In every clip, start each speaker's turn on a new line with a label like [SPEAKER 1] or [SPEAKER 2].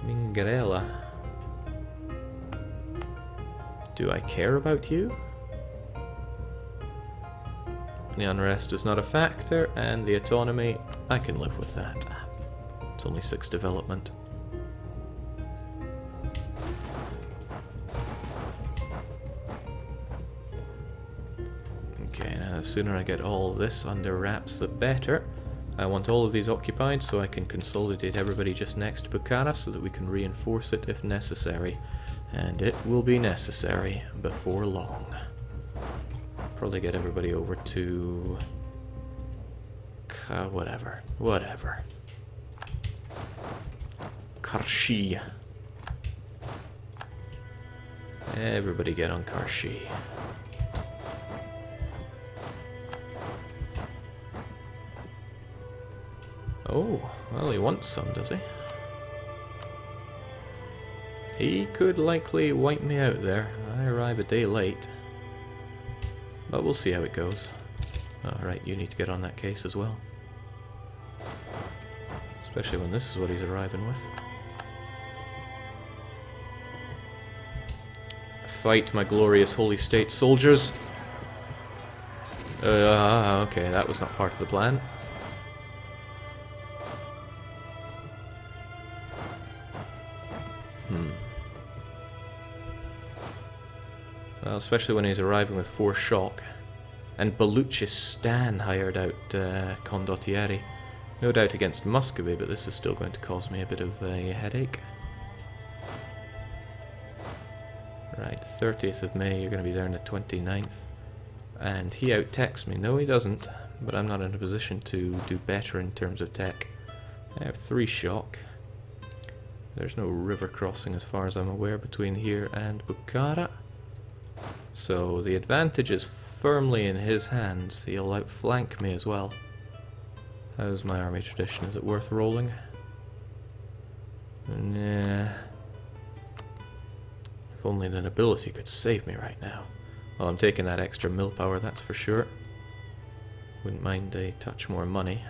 [SPEAKER 1] Mingarella. Do I care about you? The unrest is not a factor, and the autonomy, I can live with that. It's only 6 development. Okay, now the sooner I get all this under wraps, the better. I want all of these occupied so I can consolidate everybody just next to Bukhara so that we can reinforce it if necessary. And it will be necessary before long. Probably get everybody over to... whatever. Karshi. Everybody get on Karshi. Oh, well, he wants some, does he? He could likely wipe me out there. I arrive a day late. But we'll see how it goes. Alright, you need to get on that case as well. Especially when this is what he's arriving with. Fight, my glorious holy state soldiers! Okay, that was not part of the plan. Well, especially when he's arriving with 4 shock. And Baluchistan hired out Condottieri. No doubt against Muscovy, but this is still going to cause me a bit of a headache. Right, 30th of May, you're going to be there on the 29th. And he out-techs me. No, he doesn't. But I'm not in a position to do better in terms of tech. I have 3 shock. There's no river crossing as far as I'm aware between here and Bukhara. So the advantage is firmly in his hands. He'll outflank me as well. How's my army tradition? Is it worth rolling? Nah. If only the nobility could save me right now. Well, I'm taking that extra mill power, that's for sure. Wouldn't mind a touch more money.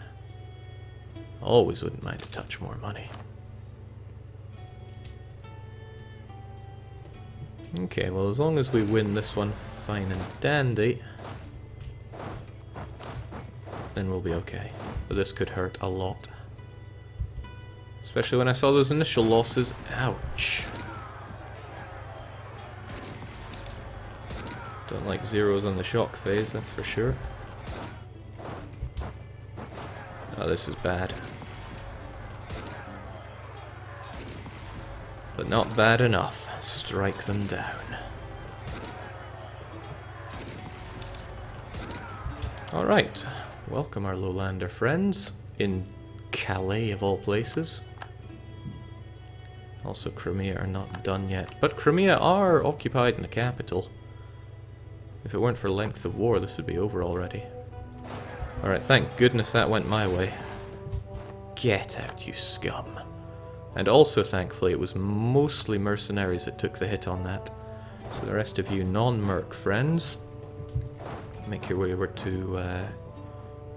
[SPEAKER 1] Always wouldn't mind a touch more money. Okay, well, as long as we win this one fine and dandy, then we'll be okay. But this could hurt a lot. Especially when I saw those initial losses. Ouch. Don't like zeros on the shock phase, that's for sure. Oh, this is bad. But not bad enough. Strike them down. Alright. Welcome our Lowlander friends. In Calais of all places. Also Crimea are not done yet. But Crimea are occupied in the capital. If it weren't for length of war, this would be over already. Alright, thank goodness that went my way. Get out, you scum. And also, thankfully, it was mostly mercenaries that took the hit on that. So the rest of you non-merc friends, make your way over to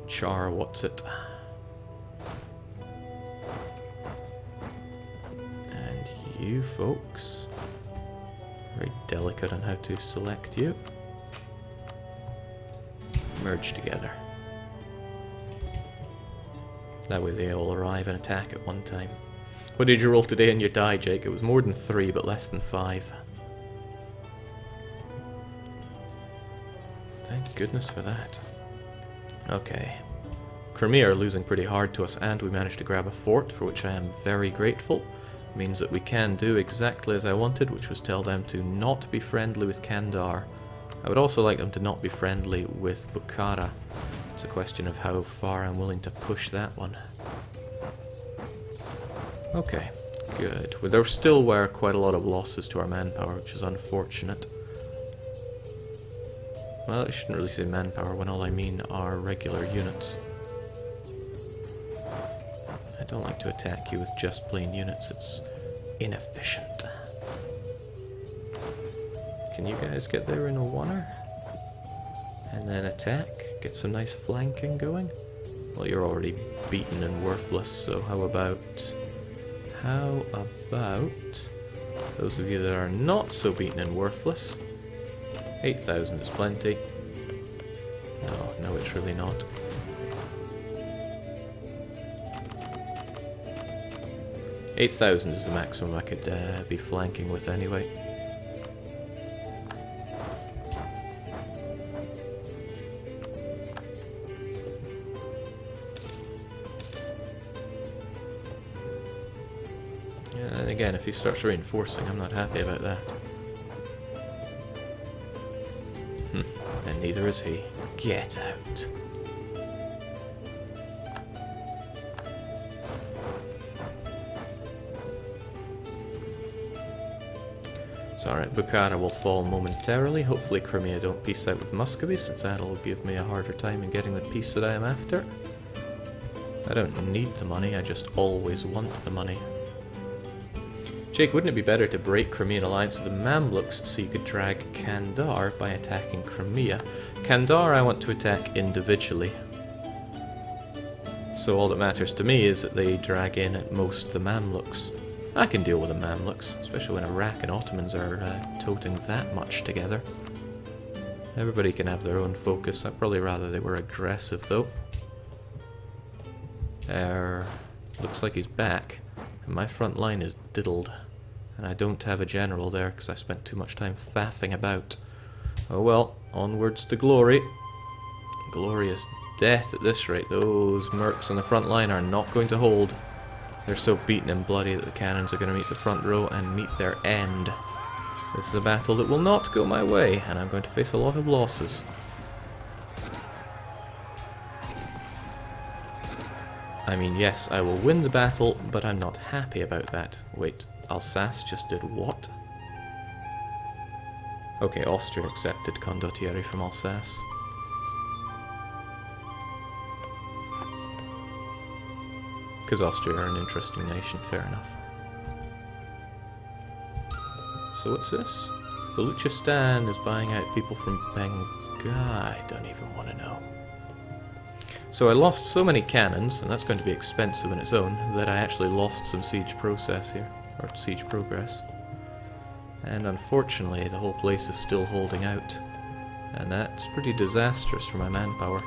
[SPEAKER 1] Char, what's it? And you folks, very delicate on how to select you. Merge together. That way they all arrive and attack at one time. What did you roll today in your die, Jake? It was more than 3, but less than 5. Thank goodness for that. Okay. Crimea are losing pretty hard to us, and we managed to grab a fort, for which I am very grateful. Means that we can do exactly as I wanted, which was tell them to not be friendly with Kandar. I would also like them to not be friendly with Bukhara. It's a question of how far I'm willing to push that one. Okay, good. Well, there still were quite a lot of losses to our manpower, which is unfortunate. Well, I shouldn't really say manpower when all I mean are regular units. I don't like to attack you with just plain units, it's inefficient. Can you guys get there in a oneer? And then attack? Get some nice flanking going? Well, you're already beaten and worthless, so how about how about those of you that are not so beaten and worthless? 8,000 is plenty. No, it's really not. $8,000 is the maximum I could be flanking with anyway. And again, if he starts reinforcing, I'm not happy about that. And neither is he. Get out. It's alright, Bukhara will fall momentarily. Hopefully Crimea don't peace out with Muscovy, since that'll give me a harder time in getting the peace that I am after. I don't need the money, I just always want the money. Jake, wouldn't it be better to break Crimean alliance with the Mamluks so you could drag Kandar by attacking Crimea? Kandar I want to attack individually. So all that matters to me is that they drag in at most the Mamluks. I can deal with the Mamluks, especially when Iraq and Ottomans are toting that much together. Everybody can have their own focus. I'd probably rather they were aggressive though. Looks like he's back. And my front line is diddled. And I don't have a general there because I spent too much time faffing about. Oh well, onwards to glory. Glorious death at this rate. Those mercs on the front line are not going to hold. They're so beaten and bloody that the cannons are going to meet the front row and meet their end. This is a battle that will not go my way, and I'm going to face a lot of losses. I mean, yes, I will win the battle, but I'm not happy about that. Wait, Alsace just did what? Okay, Austria accepted Condottieri from Alsace. Because Austria are an interesting nation, fair enough. So what's this? Baluchistan is buying out people from Bengal. I don't even want to know. So I lost so many cannons, and that's going to be expensive in its own, that I actually lost some siege process here, or siege progress. And unfortunately, the whole place is still holding out. And that's pretty disastrous for my manpower.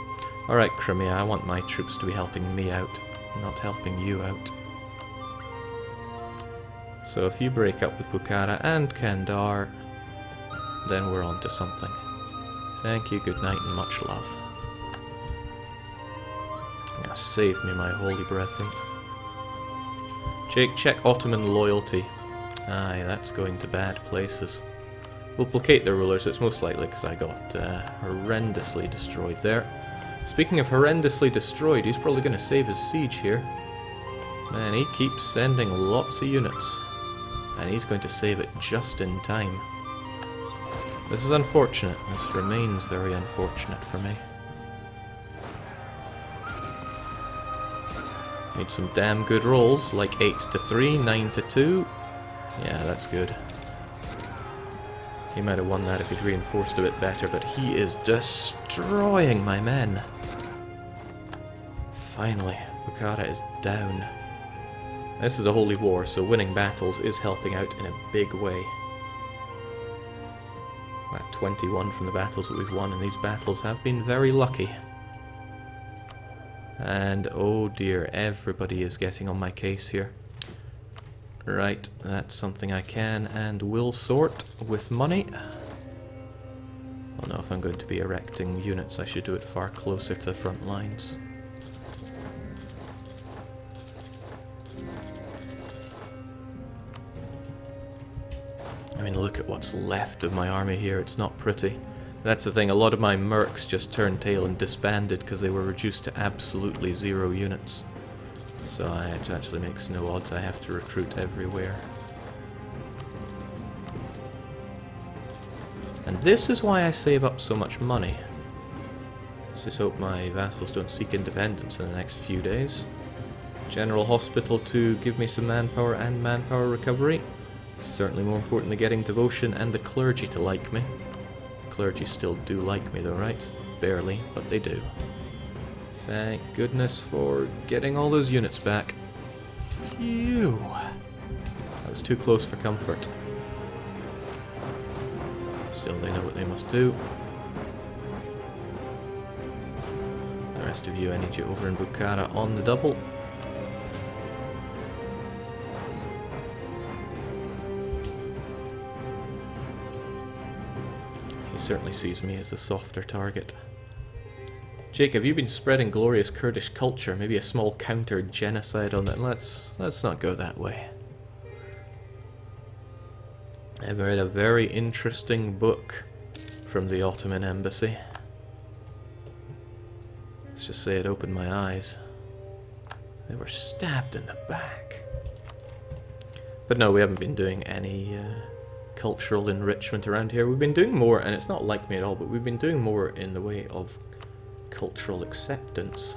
[SPEAKER 1] Alright, Crimea, I want my troops to be helping me out, not helping you out. So if you break up with Bukhara and Kandar, then we're on to something. Thank you, good night, and much love. Now save me, my holy brethren. Jake, check Ottoman loyalty. Aye, that's going to bad places. We'll placate the rulers, it's most likely because I got horrendously destroyed there. Speaking of horrendously destroyed, he's probably going to save his siege here. Man, he keeps sending lots of units. And he's going to save it just in time. This is unfortunate. This remains very unfortunate for me. Need some damn good rolls, like 8 to 3, 9 to 2. Yeah, that's good. He might have won that if he'd reinforced a bit better, but he is destroying my men. Finally, Bukhara is down. This is a holy war, so winning battles is helping out in a big way. We're at 21 from the battles that we've won, and these battles have been very lucky. And oh dear, everybody is getting on my case here. Right, that's something I can and will sort with money. Well, no, if I'm going to be erecting units, I should do it far closer to the front lines. I mean, look at what's left of my army here, it's not pretty. That's the thing, a lot of my mercs just turned tail and disbanded because they were reduced to absolutely 0 units. So it actually makes no odds, I have to recruit everywhere. And this is why I save up so much money. Let's just hope my vassals don't seek independence in the next few days. General Hospital to give me some manpower and manpower recovery. Certainly more important than getting devotion and the clergy to like me. Clergy still do like me though, right? Barely, but they do. Thank goodness for getting all those units back. Phew. it's too close for comfort. Still, they know what they must do. The rest of you, I need you over in Bukhara on the double. He certainly sees me as the softer target. Jake, have you been spreading glorious Kurdish culture? Maybe a small counter-genocide on that? Let's not go that way. I've read a very interesting book from the Ottoman embassy. Let's just say it opened my eyes. They were stabbed in the back. But no, we haven't been doing any cultural enrichment around here. We've been doing more, and it's not like me at all, but we've been doing more in the way of cultural acceptance.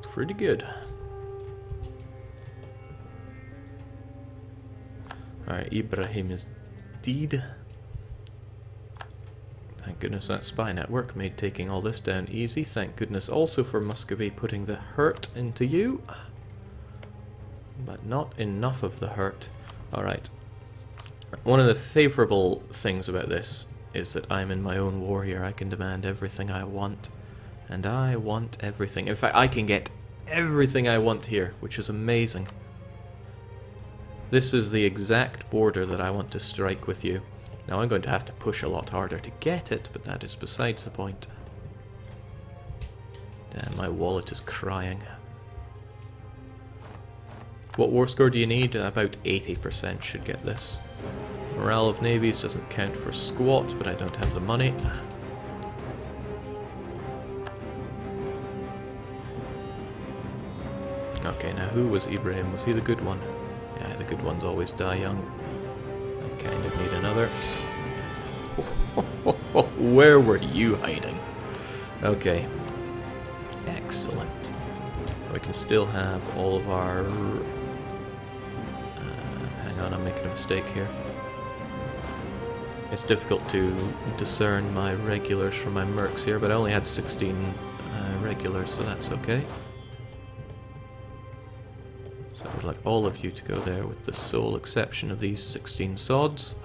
[SPEAKER 1] Pretty good. Alright, Ibrahim is dead. Thank goodness that spy network made taking all this down easy. Thank goodness also for Muscovy putting the hurt into you. But not enough of the hurt. Alright. One of the favourable things about this is that I'm in my own war here. I can demand everything I want. And I want everything. In fact, I can get everything I want here, which is amazing. This is the exact border that I want to strike with you. Now I'm going to have to push a lot harder to get it, but that is besides the point. Damn, my wallet is crying. What war score do you need? About 80% should get this. Morale of navies doesn't count for squat, but I don't have the money. Okay, now who was Ibrahim? Was he the good one? Yeah, the good ones always die young. I kind of need another. Where were you hiding? Okay. Excellent. We can still have all of our... hang on, I'm making a mistake here. It's difficult to discern my regulars from my mercs here, but I only had 16 regulars, so that's okay. So I would like all of you to go there with the sole exception of these 16 sods.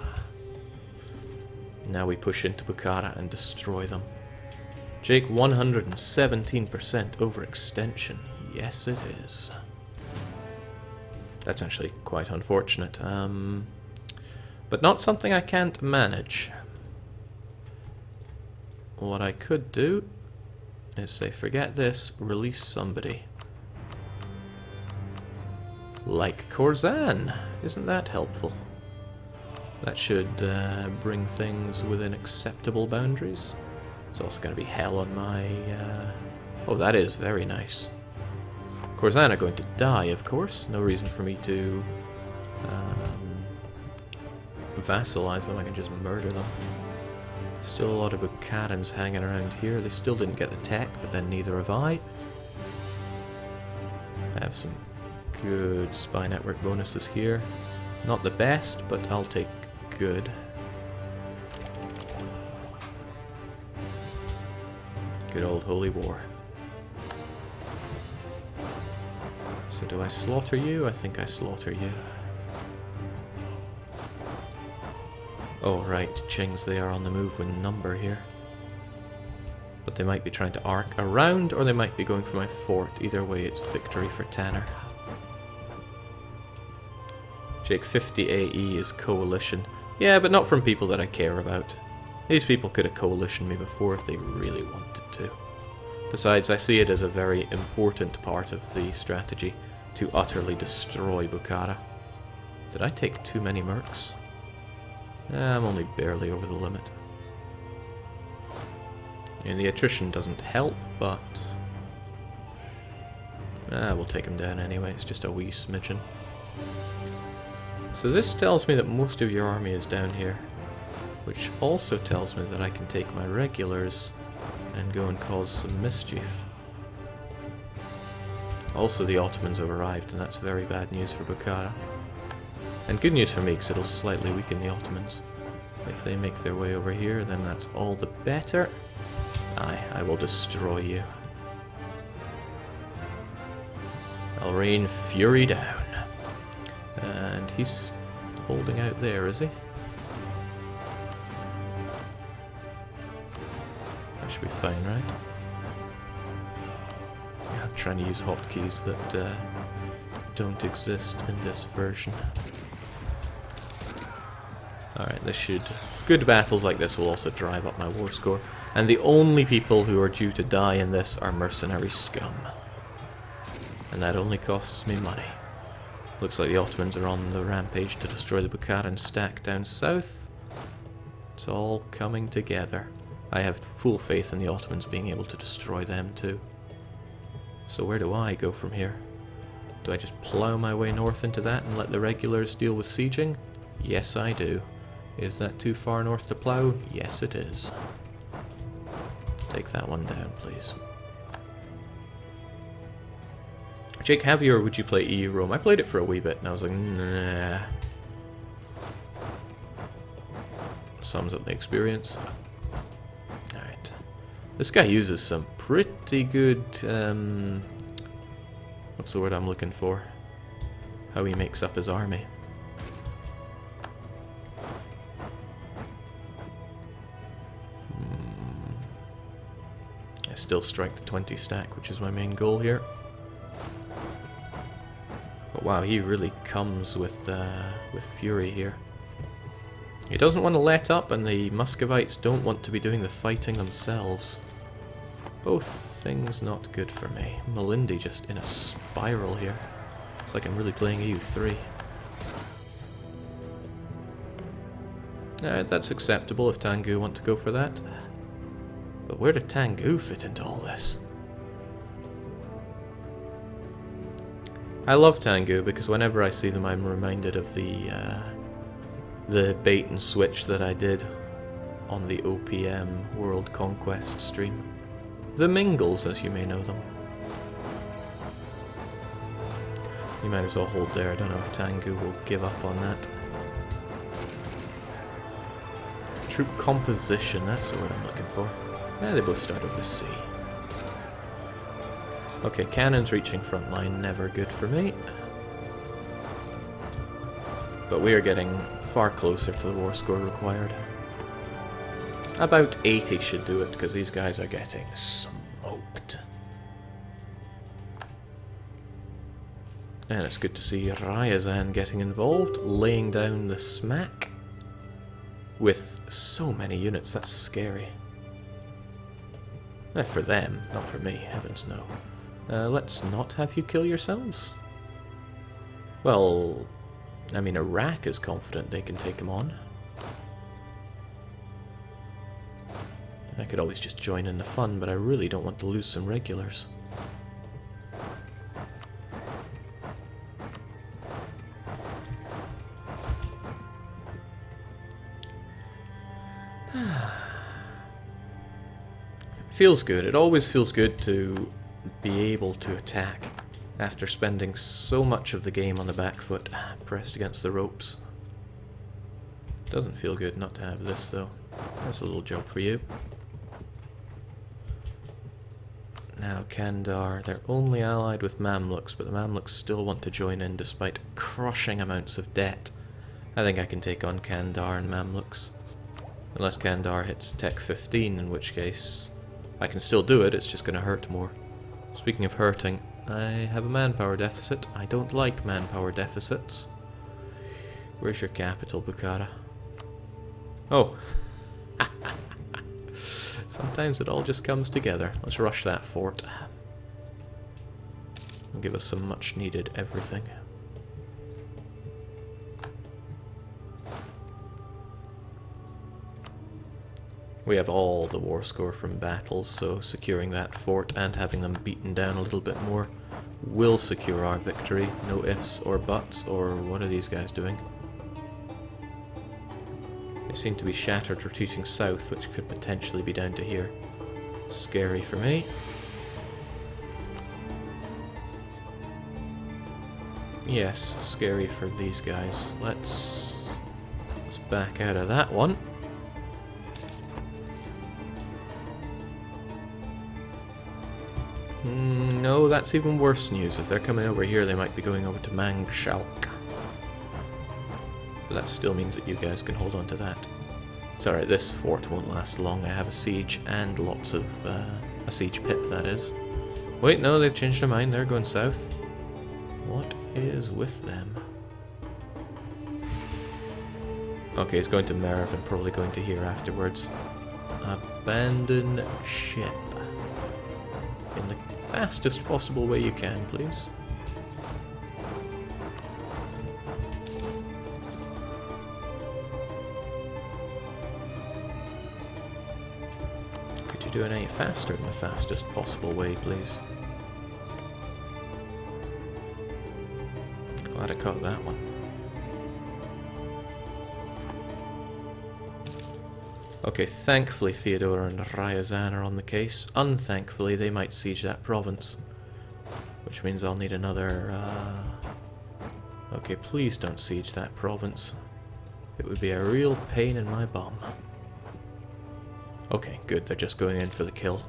[SPEAKER 1] Now we push into Bukhara and destroy them. Jake, 117% overextension. Yes, it is. That's actually quite unfortunate. But not something I can't manage. What I could do is say, forget this, release somebody. Like Khorasan. Isn't that helpful? That should bring things within acceptable boundaries. It's also going to be hell on my... Oh, that is very nice. Khorasan are going to die, of course. No reason for me to vassalize them. I can just murder them. Still a lot of Bukharans hanging around here. They still didn't get the tech, but then neither have I. I have some good spy network bonuses here. Not the best, but I'll take good. Good old holy war. So do I slaughter you? I think I slaughter you. Oh right, Qings, they are on the move with number here. But they might be trying to arc around, or they might be going for my fort. Either way, it's victory for Tanner. Jake, 50 AE is coalition. Yeah, but not from people that I care about. These people could have coalitioned me before if they really wanted to. Besides, I see it as a very important part of the strategy to utterly destroy Bukhara. Did I take too many mercs? I'm only barely over the limit. And the attrition doesn't help, but... we'll take him down anyway, it's just a wee smidgen. So this tells me that most of your army is down here, which also tells me that I can take my regulars and go and cause some mischief. Also, the Ottomans have arrived, and that's very bad news for Bukhara. And good news for me, because it'll slightly weaken the Ottomans. If they make their way over here, then that's all the better. Aye, I will destroy you. I'll rain fury down. And he's holding out there, is he? That should be fine, right? Yeah, I'm trying to use hotkeys that don't exist in this version. Alright, this should... Good battles like this will also drive up my war score. And the only people who are due to die in this are mercenary scum. And that only costs me money. Looks like the Ottomans are on the rampage to destroy the Bukharan stack down south. It's all coming together. I have full faith in the Ottomans being able to destroy them too. So where do I go from here? Do I just plough my way north into that and let the regulars deal with sieging? Yes, I do. Is that too far north to plough? Yes, it is. Take that one down, please. Jake, have you or would you play EU Rome? I played it for a wee bit and I was like, nah. Sums up the experience. Alright. This guy uses some pretty good, what's the word I'm looking for? How he makes up his army. I still strike the 20 stack, which is my main goal here. But wow, he really comes with fury here. He doesn't want to let up, and the Muscovites don't want to be doing the fighting themselves. Both things not good for me. Malindi just in a spiral here. It's like I'm really playing EU3. That's acceptable if Tangu want to go for that. But where did Tangu fit into all this? I love Tangu because whenever I see them I'm reminded of the bait and switch that I did on the OPM World Conquest stream. The Mingles, as you may know them. You might as well hold there. I don't know if Tangu will give up on that. Troop composition, that's the word I'm looking for. They both started with C. Okay, cannons reaching front line, never good for me. But we are getting far closer to the war score required. About 80 should do it, because these guys are getting smoked. And it's good to see Ryazan getting involved, laying down the smack. With so many units, that's scary. For them, not for me, heavens no. Let's not have you kill yourselves. Well, I mean, Iraq is confident they can take him on. I could always just join in the fun, but I really don't want to lose some regulars. Feels good. It always feels good to be able to attack after spending so much of the game on the back foot, pressed against the ropes. Doesn't feel good not to have this though. That's a little joke for you. Now Kandar, they're only allied with Mamluks, but the Mamluks still want to join in despite crushing amounts of debt. I think I can take on Kandar and Mamluks. Unless Kandar hits Tech 15, in which case I can still do it, it's just going to hurt more. Speaking of hurting, I have a manpower deficit. I don't like manpower deficits. Where's your capital, Bukhara? Oh. Sometimes it all just comes together. Let's rush that fort. It'll give us some much needed everything. We have all the war score from battles, so securing that fort and having them beaten down a little bit more will secure our victory. No ifs or buts, or what are these guys doing? They seem to be shattered, retreating south, which could potentially be down to here. Scary for me. Yes, scary for these guys. Let's back out of that one. No, that's even worse news. If they're coming over here, they might be going over to Mangschalk. But that still means that you guys can hold on to that. Sorry, this fort won't last long. I have a siege and lots of... a siege pip, that is. Wait, no, they've changed their mind. They're going south. What is with them? Okay, he's going to Merv and probably going to here afterwards. Abandon ship. In the fastest possible way you can, please. Could you do it any faster in the fastest possible way, please? Glad I caught that one. Okay, thankfully Theodora and Ryazan are on the case. Unthankfully, they might siege that province. Which means I'll need another... Okay, please don't siege that province. It would be a real pain in my bum. Okay, good, they're just going in for the kill.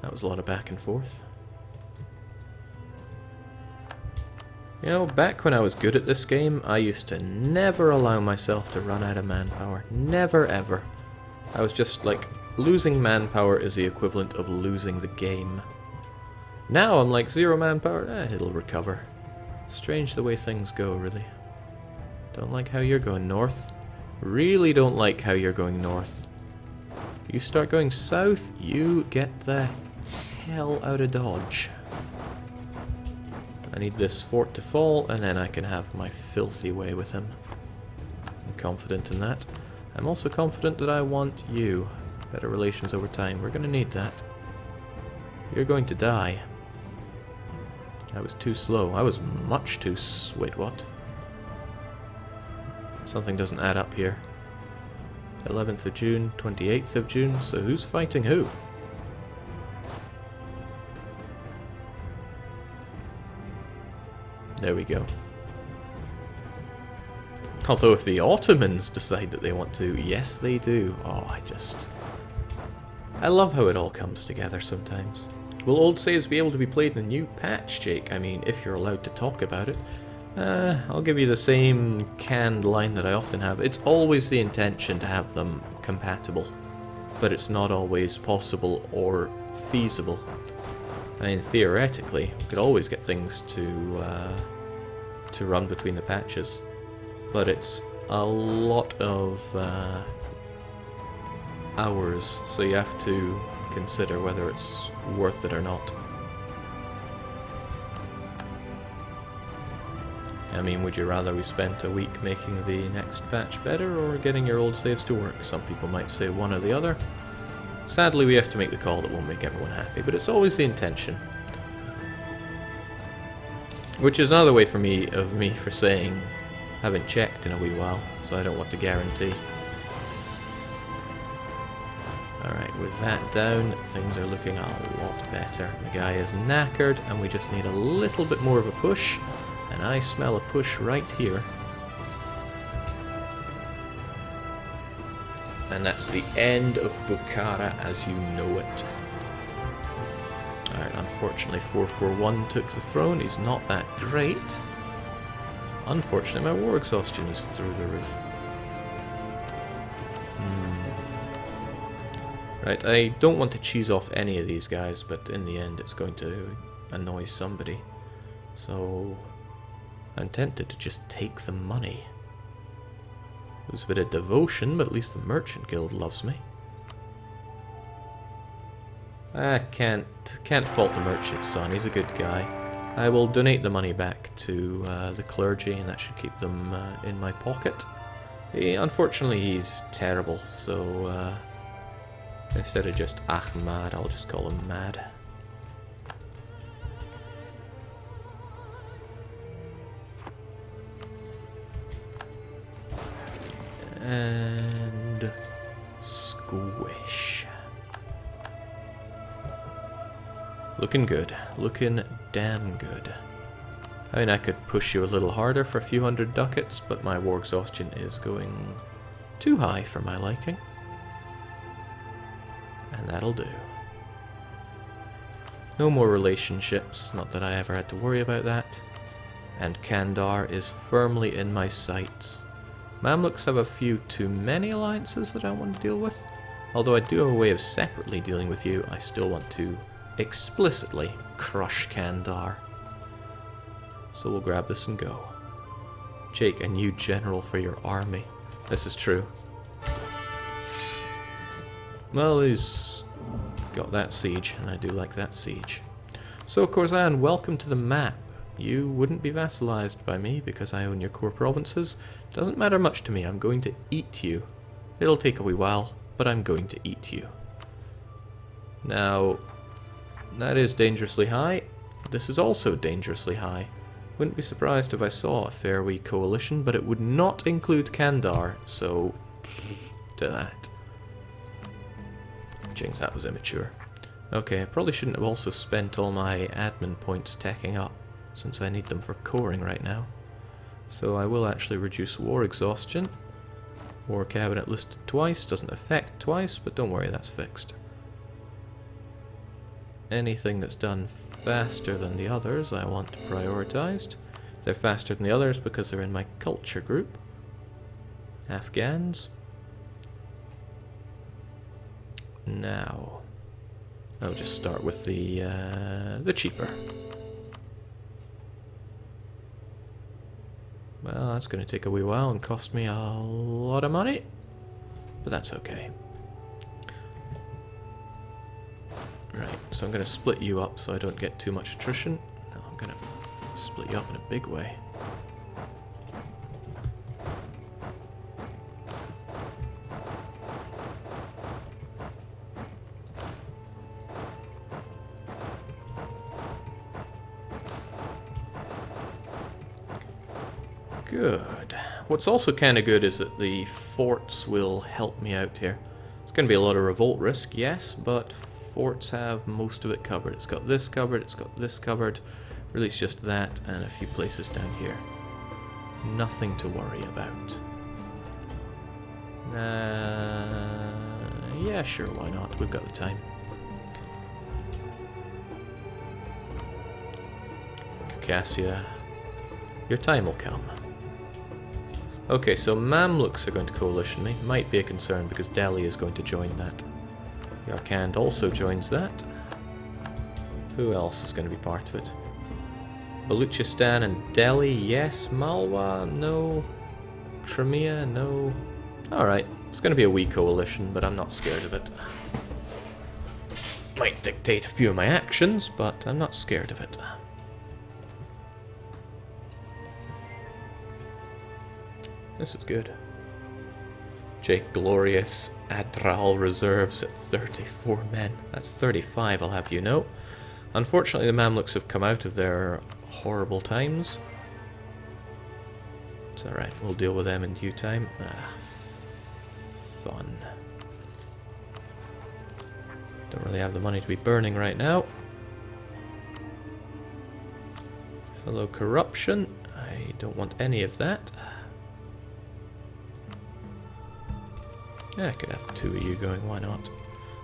[SPEAKER 1] That was a lot of back and forth. You know, back when I was good at this game, I used to never allow myself to run out of manpower. Never ever. I was just like, losing manpower is the equivalent of losing the game. Now I'm like, 0 manpower, it'll recover. Strange the way things go, really. Don't like how you're going north. Really don't like how you're going north. You start going south, you get the hell out of Dodge. I need this fort to fall, and then I can have my filthy way with him. I'm confident in that. I'm also confident that I want you. Better relations over time. We're going to need that. You're going to die. I was too slow. I was much too... Wait, what? Something doesn't add up here. 11th of June, 28th of June, so who's fighting who? There we go. Although if the Ottomans decide that they want to, yes they do. Oh, I love how it all comes together sometimes. Will old saves be able to be played in a new patch, Jake? I mean, if you're allowed to talk about it. I'll give you the same canned line that I often have. It's always the intention to have them compatible, but it's not always possible or feasible. I mean, theoretically, we could always get things to run between the patches, but it's a lot of hours, so you have to consider whether it's worth it or not. I mean, would you rather we spent a week making the next patch better or getting your old saves to work? Some people might say one or the other. Sadly, we have to make the call that won't make everyone happy, but it's always the intention. Which is another way for me for saying haven't checked in a wee while, so I don't want to guarantee. Alright, with that down, things are looking a lot better. The guy is knackered, and we just need a little bit more of a push, and I smell a push right here. And that's the end of Bukhara as you know it. Alright, unfortunately 441 took the throne. He's not that great. Unfortunately, my war exhaustion is through the roof. Right, I don't want to cheese off any of these guys, but in the end it's going to annoy somebody. So I'm tempted to just take the money. There's a bit of devotion, but at least the Merchant Guild loves me. I can't fault the merchant's son, he's a good guy. I will donate the money back to the clergy, and that should keep them in my pocket. Unfortunately, he's terrible, so instead of just Ahmad, I'll just call him Mad. And squish. Looking good. Looking damn good. I mean, I could push you a little harder for a few hundred ducats, but my war exhaustion is going too high for my liking. And that'll do. No more relationships, not that I ever had to worry about that. And Kandar is firmly in my sights. Mamluks have a few too many alliances that I want to deal with. Although I do have a way of separately dealing with you, I still want to explicitly crush Kandar. So we'll grab this and go. Jake, a new general for your army. This is true. Well, he's got that siege, and I do like that siege. So, Khorasan, welcome to the map. You wouldn't be vassalized by me because I own your core provinces. Doesn't matter much to me. I'm going to eat you. It'll take a wee while, but I'm going to eat you. Now, that is dangerously high. This is also dangerously high. Wouldn't be surprised if I saw a fair wee coalition, but it would not include Kandar, so to that. Jinx, that was immature. Okay, I probably shouldn't have also spent all my admin points teching up, since I need them for coring right now. So I will actually reduce war exhaustion. War cabinet listed twice, doesn't affect twice, but don't worry, that's fixed. Anything that's done faster than the others I want prioritized. They're faster than the others because they're in my culture group. Afghans. Now, I'll just start with the cheaper. Well, that's going to take a wee while and cost me a lot of money, but that's okay. Right, so I'm going to split you up so I don't get too much attrition. No, I'm going to split you up in a big way. Good. What's also kind of good is that the forts will help me out here. It's going to be a lot of revolt risk, yes, but forts have most of it covered. It's got this covered, it's got this covered. Really, it's just that and a few places down here. Nothing to worry about. Yeah, sure, why not? We've got the time. Caucasia, your time will come. Okay, so Mamluks are going to coalition me. Might be a concern because Delhi is going to join that. Yarkand also joins that. Who else is going to be part of it? Baluchistan and Delhi, yes. Malwa, no. Crimea, no. Alright, it's going to be a wee coalition, but I'm not scared of it. Might dictate a few of my actions, but I'm not scared of it. This is good. Jake Glorious Adral reserves at 34 men. That's 35, I'll have you know. Unfortunately, the Mamluks have come out of their horrible times. It's alright, we'll deal with them in due time. Fun. Don't really have the money to be burning right now. Hello, corruption. I don't want any of that. Yeah, I could have two of you going, why not?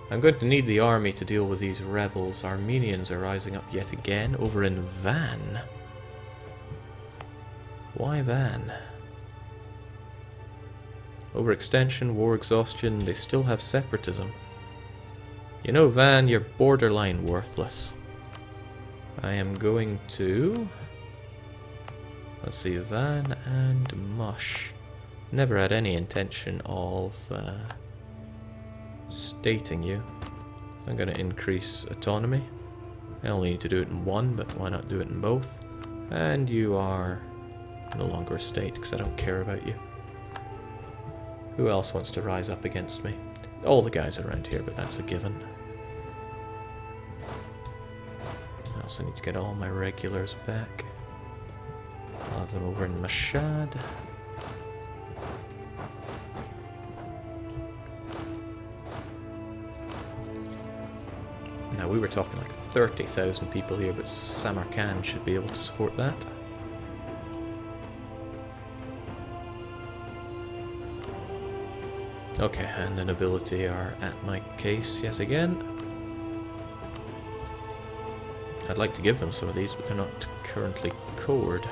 [SPEAKER 1] I'm going to need the army to deal with these rebels. Armenians are rising up yet again over in Van. Why Van? Overextension, war exhaustion, they still have separatism. You know, Van, you're borderline worthless. I am going to... Let's see, Van and Mush. Never had any intention of stating you. I'm going to increase autonomy. I only need to do it in one, but why not do it in both? And you are no longer a state because I don't care about you. Who else wants to rise up against me? All the guys around here, but that's a given. I also need to get all my regulars back. I'll have them over in Mashhad. Now, we were talking like 30,000 people here, but Samarkand should be able to support that. Okay, and the nobility are at my case yet again. I'd like to give them some of these, but they're not currently cored.